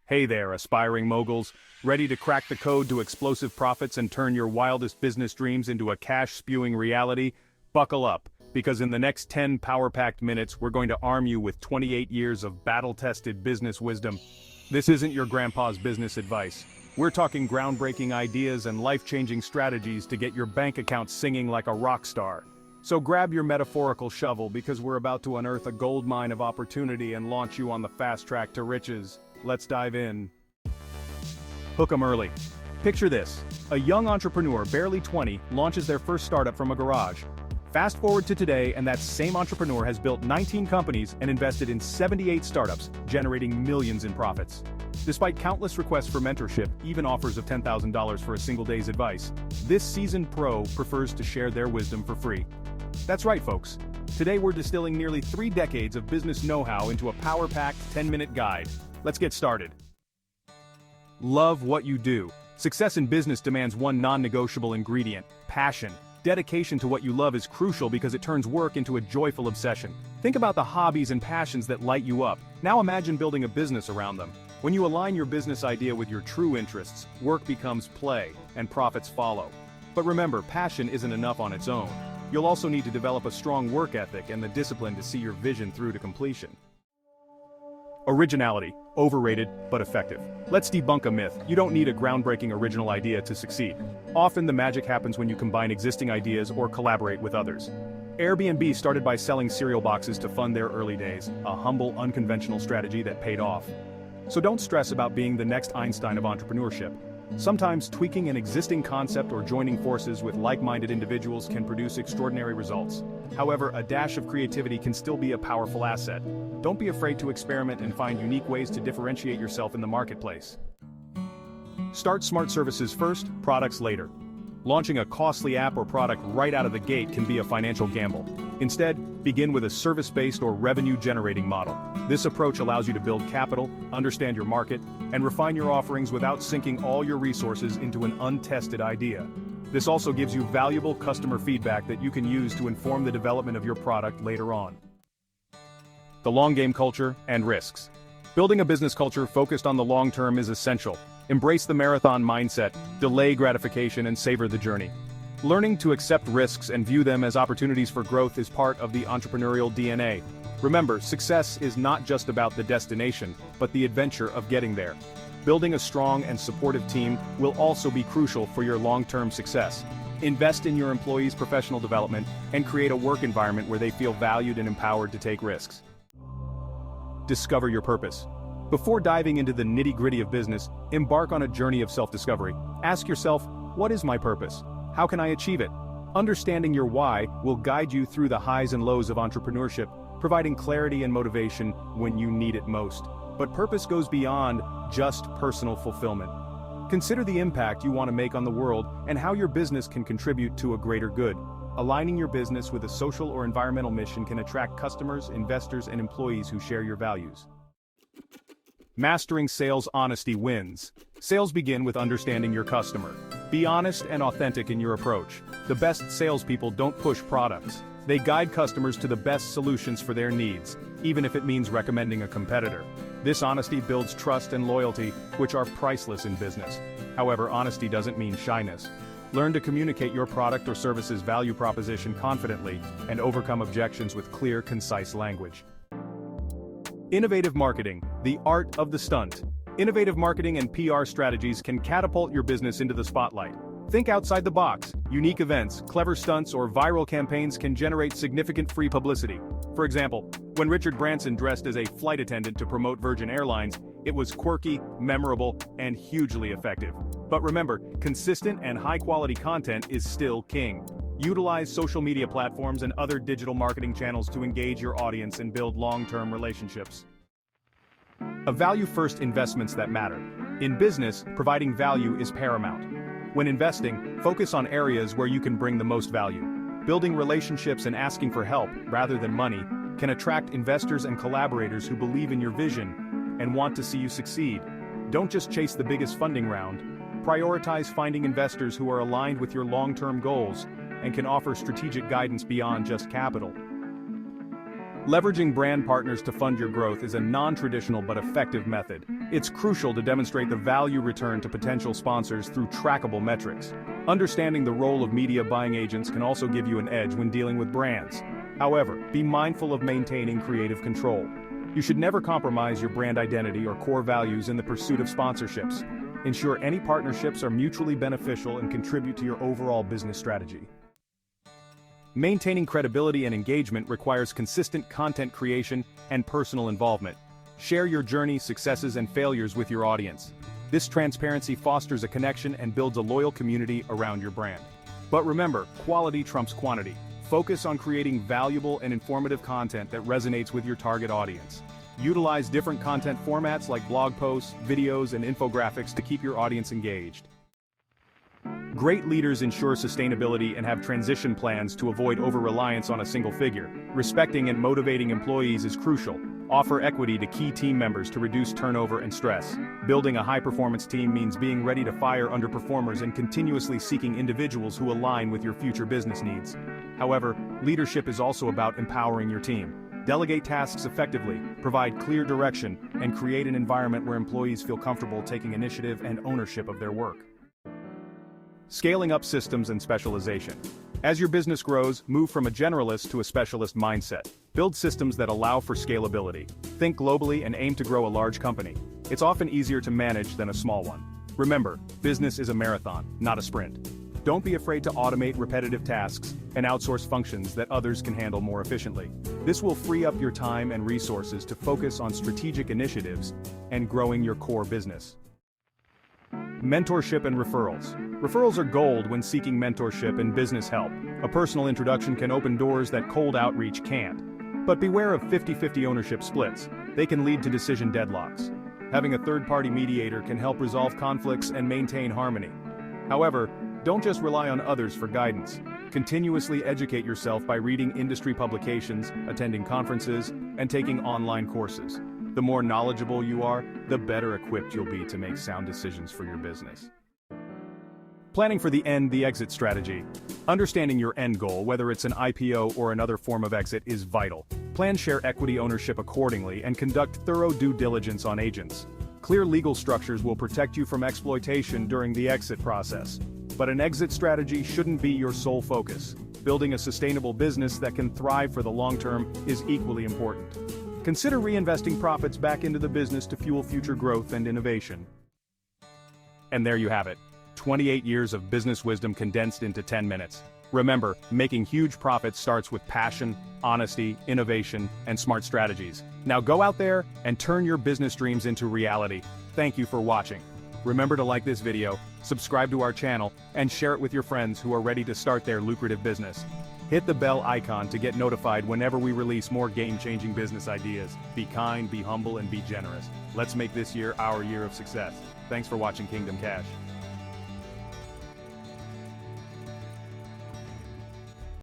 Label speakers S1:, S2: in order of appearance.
S1: Hey there, aspiring moguls. Ready to crack the code to explosive profits and turn your wildest business dreams into a cash-spewing reality? Buckle up, because in the next 10 power-packed minutes, we're going to arm you with 28 years of battle-tested business wisdom. This isn't your grandpa's business advice. We're talking groundbreaking ideas and life-changing strategies to get your bank account singing like a rock star. So grab your metaphorical shovel because we're about to unearth a gold mine of opportunity and launch you on the fast track to riches. Let's dive in. Hook 'em early. Picture this. A young entrepreneur, barely 20, launches their first startup from a garage. Fast forward to today, and that same entrepreneur has built 19 companies and invested in 78 startups, generating millions in profits. Despite countless requests for mentorship, even offers of $10,000 for a single day's advice, this seasoned pro prefers to share their wisdom for free. That's right, folks. Today we're distilling nearly 3 decades of business know-how into a power-packed 10-minute guide. Let's get started. Love what you do. Success in business demands one non-negotiable ingredient: passion. Dedication to what you love is crucial because it turns work into a joyful obsession. Think about the hobbies and passions that light you up. Now imagine building a business around them. When you align your business idea with your true interests, work becomes play, and profits follow. But remember, passion isn't enough on its own. You'll also need to develop a strong work ethic and the discipline to see your vision through to completion. Originality, overrated but effective. Let's debunk a myth. You don't need a groundbreaking original idea to succeed. Often the magic happens when you combine existing ideas or collaborate with others. Airbnb started by selling cereal boxes to fund their early days, a humble, unconventional strategy that paid off. So don't stress about being the next Einstein of entrepreneurship. Sometimes tweaking an existing concept or joining forces with like-minded individuals can produce extraordinary results. However, a dash of creativity can still be a powerful asset. Don't be afraid to experiment and find unique ways to differentiate yourself in the marketplace. Start smart services first, products later. Launching a costly app or product right out of the gate can be a financial gamble. Instead, begin with a service-based or revenue-generating model. This approach allows you to build capital, understand your market, and refine your offerings without sinking all your resources into an untested idea. This also gives you valuable customer feedback that you can use to inform the development of your product later on. The long game culture and risks. Building a business culture focused on the long term is essential. Embrace the marathon mindset, delay gratification, and savor the journey. Learning to accept risks and view them as opportunities for growth is part of the entrepreneurial DNA. Remember, success is not just about the destination, but the adventure of getting there. Building a strong and supportive team will also be crucial for your long-term success. Invest in your employees' professional development and create a work environment where they feel valued and empowered to take risks. Discover your purpose. Before diving into the nitty-gritty of business, embark on a journey of self-discovery. Ask yourself, what is my purpose? How can I achieve it? Understanding your why will guide you through the highs and lows of entrepreneurship, providing clarity and motivation when you need it most. But purpose goes beyond just personal fulfillment. Consider the impact you want to make on the world and how your business can contribute to a greater good. Aligning your business with a social or environmental mission can attract customers, investors, and employees who share your values. Mastering sales honesty wins. Sales begin with understanding your customer. Be honest and authentic in your approach. The best salespeople don't push products. They guide customers to the best solutions for their needs, even if it means recommending a competitor. This honesty builds trust and loyalty, which are priceless in business. However, honesty doesn't mean shyness. Learn to communicate your product or service's value proposition confidently and overcome objections with clear, concise language. Innovative marketing, the art of the stunt. Innovative marketing and PR strategies can catapult your business into the spotlight. Think outside the box. Unique events, clever stunts, or viral campaigns can generate significant free publicity. For example, when Richard Branson dressed as a flight attendant to promote Virgin Airlines, it was quirky, memorable, and hugely effective. But remember, consistent and high-quality content is still king. Utilize social media platforms and other digital marketing channels to engage your audience and build long-term relationships. Value-first investments that matter. In business, providing value is paramount. When investing, focus on areas where you can bring the most value. Building relationships and asking for help, rather than money, can attract investors and collaborators who believe in your vision and want to see you succeed. Don't just chase the biggest funding round. Prioritize finding investors who are aligned with your long-term goals and can offer strategic guidance beyond just capital. Leveraging brand partners to fund your growth is a non-traditional but effective method. It's crucial to demonstrate the value return to potential sponsors through trackable metrics. Understanding the role of media buying agents can also give you an edge when dealing with brands. However, be mindful of maintaining creative control. You should never compromise your brand identity or core values in the pursuit of sponsorships. Ensure any partnerships are mutually beneficial and contribute to your overall business strategy. Maintaining credibility and engagement requires consistent content creation and personal involvement. Share your journey, successes, and failures with your audience. This transparency fosters a connection and builds a loyal community around your brand. But remember, quality trumps quantity. Focus on creating valuable and informative content that resonates with your target audience. Utilize different content formats like blog posts, videos, and infographics to keep your audience engaged. Great leaders ensure sustainability and have transition plans to avoid over-reliance on a single figure. Respecting and motivating employees is crucial. Offer equity to key team members to reduce turnover and stress. Building a high-performance team means being ready to fire underperformers and continuously seeking individuals who align with your future business needs. However, leadership is also about empowering your team. Delegate tasks effectively, provide clear direction, and create an environment where employees feel comfortable taking initiative and ownership of their work. Scaling up systems and specialization. As your business grows, move from a generalist to a specialist mindset. Build systems that allow for scalability. Think globally and aim to grow a large company. It's often easier to manage than a small one. Remember, business is a marathon, not a sprint. Don't be afraid to automate repetitive tasks and outsource functions that others can handle more efficiently. This will free up your time and resources to focus on strategic initiatives and growing your core business. Mentorship and referrals. Referrals are gold when seeking mentorship and business help. A personal introduction can open doors that cold outreach can't. But beware of 50-50 ownership splits. They can lead to decision deadlocks. Having a third-party mediator can help resolve conflicts and maintain harmony. However, don't just rely on others for guidance. Continuously educate yourself by reading industry publications, attending conferences, and taking online courses. The more knowledgeable you are, the better equipped you'll be to make sound decisions for your business. Planning for the exit strategy. Understanding your end goal, whether it's an IPO or another form of exit, is vital. Plan share equity ownership accordingly and conduct thorough due diligence on agents. Clear legal structures will protect you from exploitation during the exit process. But an exit strategy shouldn't be your sole focus. Building a sustainable business that can thrive for the long term is equally important. Consider reinvesting profits back into the business to fuel future growth and innovation. And there you have it. 28 years of business wisdom condensed into 10 minutes. Remember, making huge profits starts with passion, honesty, innovation, and smart strategies. Now go out there and turn your business dreams into reality. Thank you for watching. Remember to like this video, subscribe to our channel, and share it with your friends who are ready to start their lucrative business. Hit the bell icon to get notified whenever we release more game-changing business ideas. Be kind, be humble, and be generous. Let's make this year our year of success. Thanks for watching Kingdom Cash.